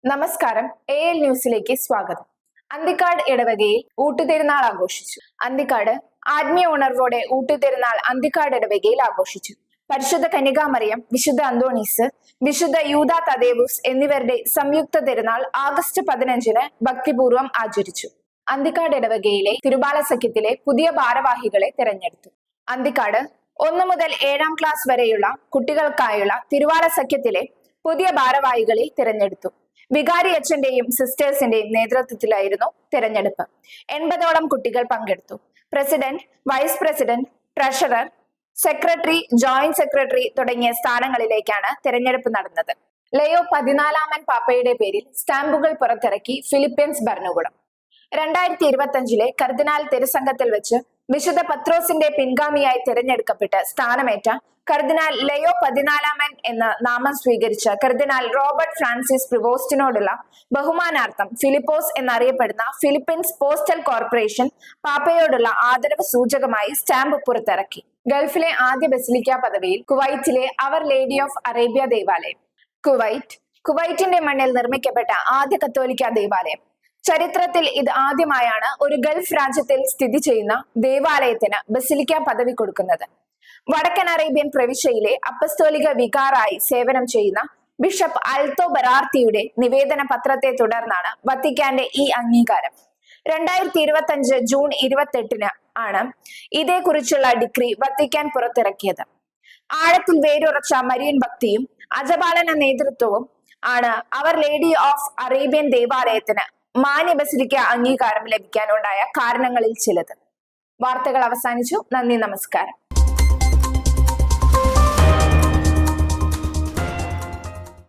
നമസ്കാരം. AL ന്യൂസിലേക്ക് സ്വാഗതം. അന്തിക്കാട് ഇടവകയിൽ ഊട്ടുതിരുനാൾ ആഘോഷിച്ചു. അന്തിക്കാട് ആത്മീയ ഉണർവോടെ ഊട്ടുതിരുനാൾ അന്തിക്കാട് ഇടവകയിൽ ആഘോഷിച്ചു. പരിശുദ്ധ കന്യകാമറിയം, വിശുദ്ധ അന്തോണീസ്, വിശുദ്ധ യൂദാ തദേവൂസ് എന്നിവരുടെ സംയുക്ത തിരുനാൾ ആഗസ്റ്റ് 15-ന് ഭക്തിപൂർവ്വം ആചരിച്ചു. അന്തിക്കാട് ഇടവകയിലെ തിരുബാല സഖ്യത്തിലെ പുതിയ ഭാരവാഹികളെ തിരഞ്ഞെടുത്തു. അന്തിക്കാട് 1 മുതൽ 7-ാം ക്ലാസ് വരെയുള്ള കുട്ടികൾക്കായുള്ള തിരുവാല സഖ്യത്തിലെ പുതിയ ഭാരവാഹികളെ തിരഞ്ഞെടുത്തു. വികാരി അച്ഛന്റെയും സിസ്റ്റേഴ്സിന്റെയും നേതൃത്വത്തിലായിരുന്നു തിരഞ്ഞെടുപ്പ്. 80ഓളം കുട്ടികൾ പങ്കെടുത്തു. President, vice president, treasurer, secretary, joint secretary തുടങ്ങിയ സ്ഥാനങ്ങളിലേക്കാണ് തിരഞ്ഞെടുപ്പ് നടന്നത്. ലയോ 14-ാമൻ പാപ്പയുടെ പേരിൽ സ്റ്റാമ്പുകൾ പുറത്തിറക്കി ഫിലിപ്പീൻസ് ഭരണകൂടം. 2025-ലെ കർദിനാൾ തിരുസംഘത്തിൽ വെച്ച് വിശുദ്ധ പത്രോസിന്റെ പിൻഗാമിയായി തിരഞ്ഞെടുക്കപ്പെട്ട് സ്ഥാനമേറ്റ കർദിനാൾ ലയോ 14-ാമൻ എന്ന നാമം സ്വീകരിച്ച കർദിനാൾ റോബർട്ട് ഫ്രാൻസിസ് പ്രിവോസ്റ്റിനോടുള്ള ബഹുമാനാർത്ഥം ഫിലിപ്പോസ് എന്നറിയപ്പെടുന്ന ഫിലിപ്പീൻസ് പോസ്റ്റൽ കോർപ്പറേഷൻ പാപ്പയോടുള്ള ആദരവ് സൂചകമായി സ്റ്റാമ്പ് പുറത്തിറക്കി. ഗൾഫിലെ ആദ്യ ബസിലിക്ക പദവിയിൽ കുവൈറ്റിലെ അവർ ലേഡി ഓഫ് അറേബ്യ ദേവാലയം. കുവൈറ്റിന്റെ മണ്ണിൽ നിർമ്മിക്കപ്പെട്ട ആദ്യ കത്തോലിക്ക ദേവാലയം. ചരിത്രത്തിൽ ഇത് ആദ്യമായാണ് ഒരു ഗൾഫ് രാജ്യത്തിൽ സ്ഥിതി ചെയ്യുന്ന ദേവാലയത്തിന് ബസിലിക്ക പദവി കൊടുക്കുന്നത്. വടക്കൻ അറേബ്യൻ പ്രവിശ്യയിലെ അപ്പസ്തോലിക വികാറായി സേവനം ചെയ്യുന്ന ബിഷപ്പ് അൽത്തോ ബറാർത്തിയുടെ നിവേദന പത്രത്തെ തുടർന്നാണ് വത്തിക്കാന്റെ ഈ അംഗീകാരം. 2025 ജൂൺ 28-ന് ആണ് ഇതേക്കുറിച്ചുള്ള ഡിഗ്രി വത്തിക്കാൻ പുറത്തിറക്കിയത്. ആഴത്തിൽ വേരുറച്ച മരിയൻ ഭക്തിയും അജപാലന നേതൃത്വവും ആണ് അവർ ലേഡി ഓഫ് അറേബ്യൻ ദേവാലയത്തിന് മാന്യ ബസിലിക്ക അംഗീകാരം ലഭിക്കാനുണ്ടായ കാരണങ്ങളിൽ ചിലത്. വാർത്തകൾ അവസാനിച്ചു. നന്ദി, നമസ്കാരം.